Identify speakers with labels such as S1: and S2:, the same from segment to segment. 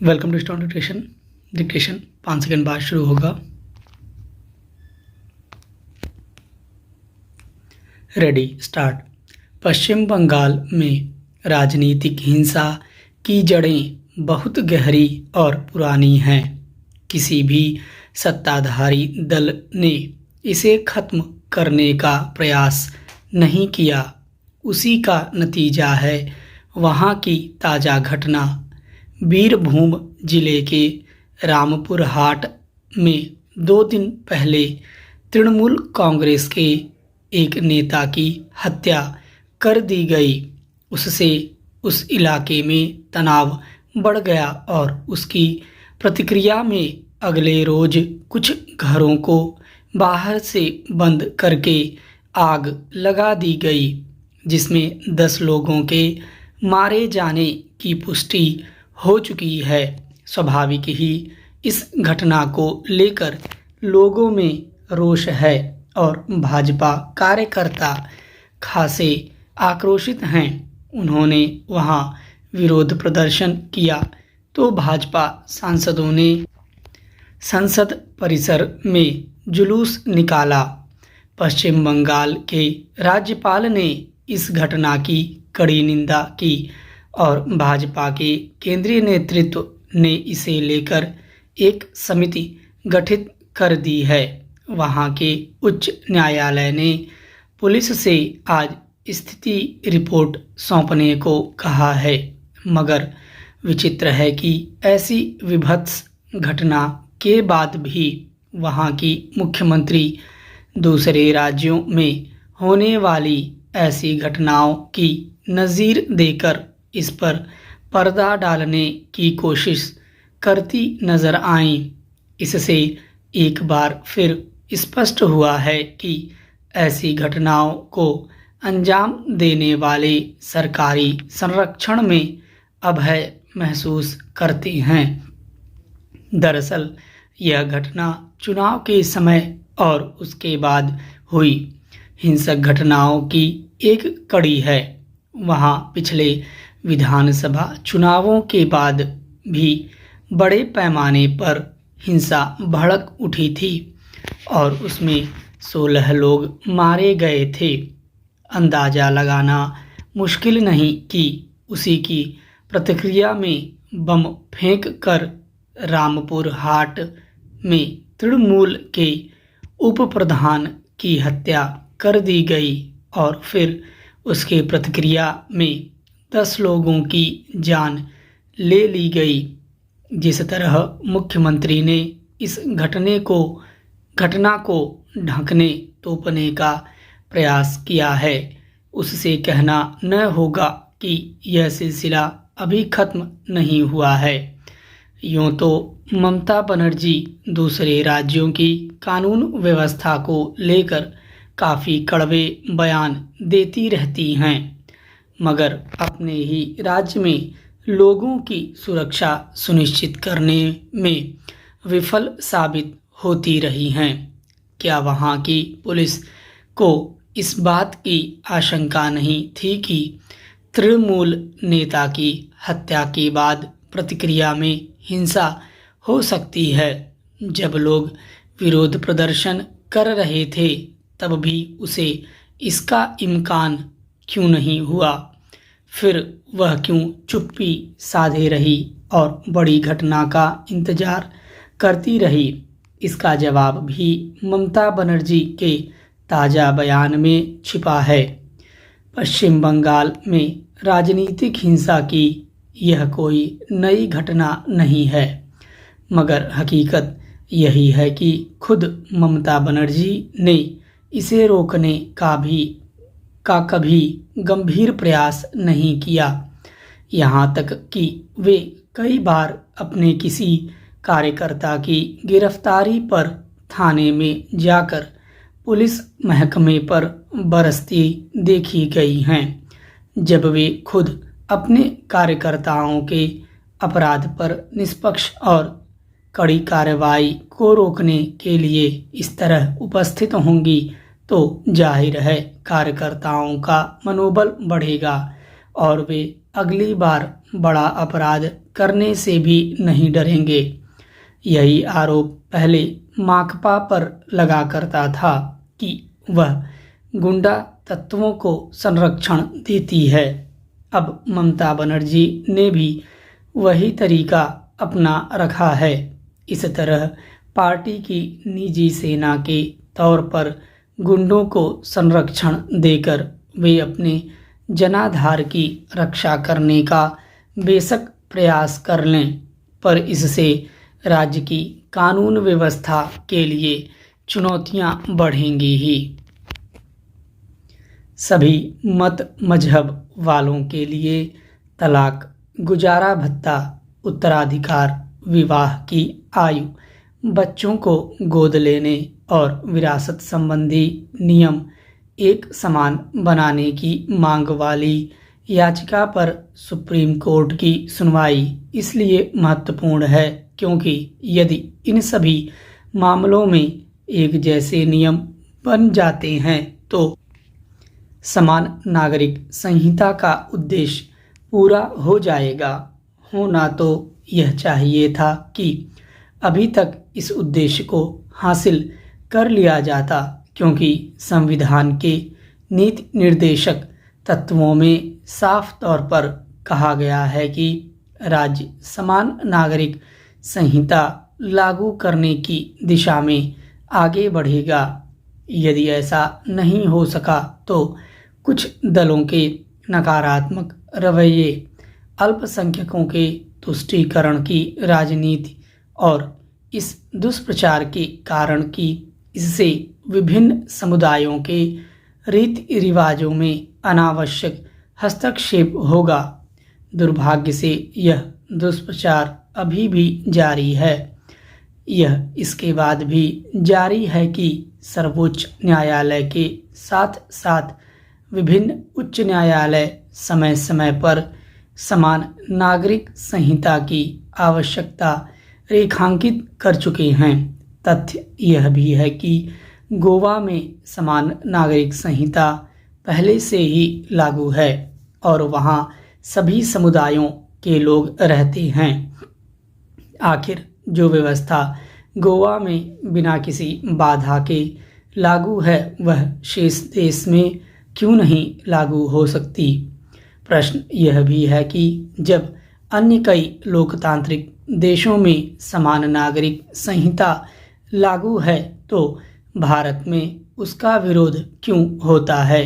S1: Welcome to student dictation 5 second बाद शुरू होगा। Ready start. पश्चिम बंगाल में राजनीतिक हिंसा की जड़ें बहुत गहरी और पुरानी हैं। किसी भी सत्ताधारी दल ने इसे खत्म करने का प्रयास नहीं किया। उसी का नतीजा है वहाँ की ताज़ा घटना। बीरभूम जिले के रामपुर हाट में 2 दिन पहले तृणमूल कांग्रेस के एक नेता की हत्या कर दी गई। उससे उस इलाके में तनाव बढ़ गया और उसकी प्रतिक्रिया में अगले रोज कुछ घरों को बाहर से बंद करके आग लगा दी गई, जिसमें 10 लोगों के मारे जाने की पुष्टि हो चुकी है। स्वाभाविक ही इस घटना को लेकर लोगों में रोष है और भाजपा कार्यकर्ता खासे आक्रोशित हैं। उन्होंने वहां विरोध प्रदर्शन किया तो भाजपा सांसदों ने संसद परिसर में जुलूस निकाला। पश्चिम बंगाल के राज्यपाल ने इस घटना की कड़ी निंदा की और भाजपा के केंद्रीय नेतृत्व ने इसे लेकर एक समिति गठित कर दी है। वहां के उच्च न्यायालय ने पुलिस से आज स्थिति रिपोर्ट सौंपने को कहा है। मगर विचित्र है कि ऐसी विभत्स घटना के बाद भी वहां की मुख्यमंत्री दूसरे राज्यों में होने वाली ऐसी घटनाओं की नज़ीर देकर इस पर पर्दा डालने की कोशिश करती नजर आईं। इससे एक बार फिर स्पष्ट हुआ है कि ऐसी घटनाओं को अंजाम देने वाले सरकारी संरक्षण में अभय महसूस करते हैं। दरअसल यह घटना चुनाव के समय और उसके बाद हुई हिंसक घटनाओं की एक कड़ी है। वहां पिछले विधानसभा चुनावों के बाद भी बड़े पैमाने पर हिंसा भड़क उठी थी और उसमें 16 लोग मारे गए थे। अंदाज़ा लगाना मुश्किल नहीं कि उसी की प्रतिक्रिया में बम फेंक कर रामपुर हाट में तृणमूल के उप प्रधान की हत्या कर दी गई और फिर उसके प्रतिक्रिया में 10 लोगों की जान ले ली गई। जिस तरह मुख्यमंत्री ने इस घटना को ढकने तोपने का प्रयास किया है, उससे कहना न होगा कि यह सिलसिला अभी खत्म नहीं हुआ है। यूँ तो ममता बनर्जी दूसरे राज्यों की कानून व्यवस्था को लेकर काफ़ी कड़वे बयान देती रहती हैं, मगर अपने ही राज्य में लोगों की सुरक्षा सुनिश्चित करने में विफल साबित होती रही हैं। क्या वहां की पुलिस को इस बात की आशंका नहीं थी कि तृणमूल नेता की हत्या के बाद प्रतिक्रिया में हिंसा हो सकती है? जब लोग विरोध प्रदर्शन कर रहे थे तब भी उसे इसका इम्कान क्यों नहीं हुआ? फिर वह क्यों चुप्पी साधे रही और बड़ी घटना का इंतजार करती रही? इसका जवाब भी ममता बनर्जी के ताज़ा बयान में छिपा है। पश्चिम बंगाल में राजनीतिक हिंसा की यह कोई नई घटना नहीं है, मगर हकीकत यही है कि खुद ममता बनर्जी ने इसे रोकने का कभी गंभीर प्रयास नहीं किया। यहाँ तक कि वे कई बार अपने किसी कार्यकर्ता की गिरफ्तारी पर थाने में जाकर पुलिस महकमे पर बरसती देखी गई हैं, जब वे खुद अपने कार्यकर्ताओं के अपराध पर निष्पक्ष और कड़ी कार्रवाई को रोकने के लिए इस तरह उपस्थित होंगी तो जाहिर है कार्यकर्ताओं का मनोबल बढ़ेगा और वे अगली बार बड़ा अपराध करने से भी नहीं डरेंगे। यही आरोप पहले माकपा पर लगा करता था कि वह गुंडा तत्वों को संरक्षण देती है। अब ममता बनर्जी ने भी वही तरीका अपना रखा है। इस तरह पार्टी की निजी सेना के तौर पर गुंडों को संरक्षण देकर वे अपने जनाधार की रक्षा करने का बेशक प्रयास कर लें, पर इससे राज्य की कानून व्यवस्था के लिए चुनौतियां बढ़ेंगी ही। सभी मत मजहब वालों के लिए तलाक, गुजारा भत्ता, उत्तराधिकार, विवाह की आयु, बच्चों को गोद लेने और विरासत संबंधी नियम एक समान बनाने की मांग वाली याचिका पर सुप्रीम कोर्ट की सुनवाई इसलिए महत्वपूर्ण है क्योंकि यदि इन सभी मामलों में एक जैसे नियम बन जाते हैं तो समान नागरिक संहिता का उद्देश्य पूरा हो जाएगा। होना तो यह चाहिए था कि अभी तक इस उद्देश्य को हासिल कर लिया जाता, क्योंकि संविधान के नीति निर्देशक तत्वों में साफ तौर पर कहा गया है कि राज्य समान नागरिक संहिता लागू करने की दिशा में आगे बढ़ेगा। यदि ऐसा नहीं हो सका तो कुछ दलों के नकारात्मक रवैये, अल्पसंख्यकों के तुष्टीकरण की राजनीति और इस दुष्प्रचार के कारण कि इससे विभिन्न समुदायों के रीति रिवाजों में अनावश्यक हस्तक्षेप होगा। दुर्भाग्य से यह दुष्प्रचार अभी भी जारी है। यह इसके बाद भी जारी है कि सर्वोच्च न्यायालय के साथ साथ विभिन्न उच्च न्यायालय समय समय पर समान नागरिक संहिता की आवश्यकता रेखांकित कर चुके हैं। तथ्य यह भी है कि गोवा में समान नागरिक संहिता पहले से ही लागू है और वहाँ सभी समुदायों के लोग रहते हैं। आखिर जो व्यवस्था गोवा में बिना किसी बाधा के लागू है वह शेष देश में क्यों नहीं लागू हो सकती। प्रश्न यह भी है कि जब अन्य कई लोकतांत्रिक देशों में समान नागरिक संहिता लागू है तो भारत में उसका विरोध क्यों होता है।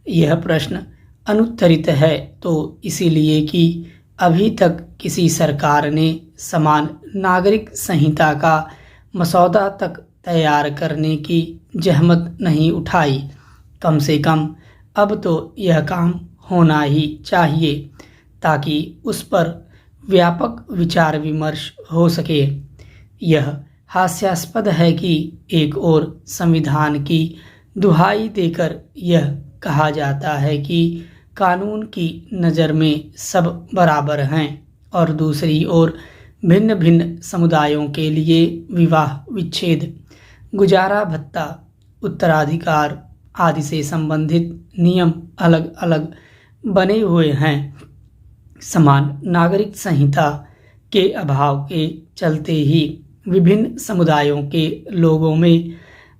S1: यह प्रश्न अनुत्तरित है तो इसीलिए कि अभी तक किसी सरकार ने समान नागरिक संहिता का मसौदा तक तैयार करने की जहमत नहीं उठाई। कम से कम अब तो यह काम होना ही चाहिए ताकि उस पर व्यापक विचार विमर्श हो सके। यह हास्यास्पद है कि एक ओर संविधान की दुहाई देकर यह कहा जाता है कि कानून की नज़र में सब बराबर हैं और दूसरी ओर भिन्न भिन्न समुदायों के लिए विवाह विच्छेद, गुजारा भत्ता, उत्तराधिकार आदि से संबंधित नियम अलग अलग बने हुए हैं। समान नागरिक संहिता के अभाव के चलते ही विभिन्न समुदायों के लोगों में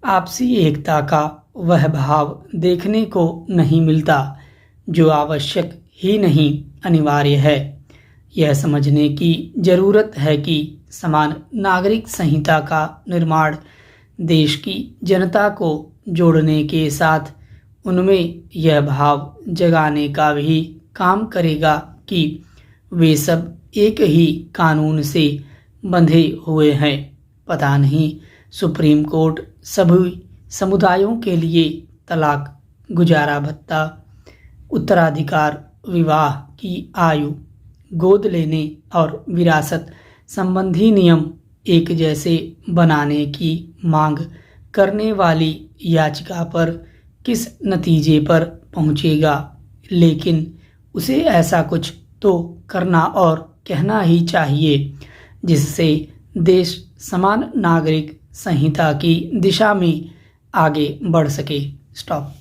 S1: आपसी एकता का वह भाव देखने को नहीं मिलता जो आवश्यक ही नहीं अनिवार्य है। यह समझने की जरूरत है कि समान नागरिक संहिता का निर्माण देश की जनता को जोड़ने के साथ उनमें यह भाव जगाने का भी काम करेगा कि वे सब एक ही कानून से बंधे हुए हैं। पता नहीं सुप्रीम कोर्ट सभी समुदायों के लिए तलाक, गुजारा भत्ता, उत्तराधिकार, विवाह की आयु, गोद लेने और विरासत संबंधी नियम एक जैसे बनाने की मांग करने वाली याचिका पर किस नतीजे पर पहुंचेगा, लेकिन उसे ऐसा कुछ तो करना और कहना ही चाहिए जिससे देश समान नागरिक संहिता की दिशा में आगे बढ़ सके। स्टॉप।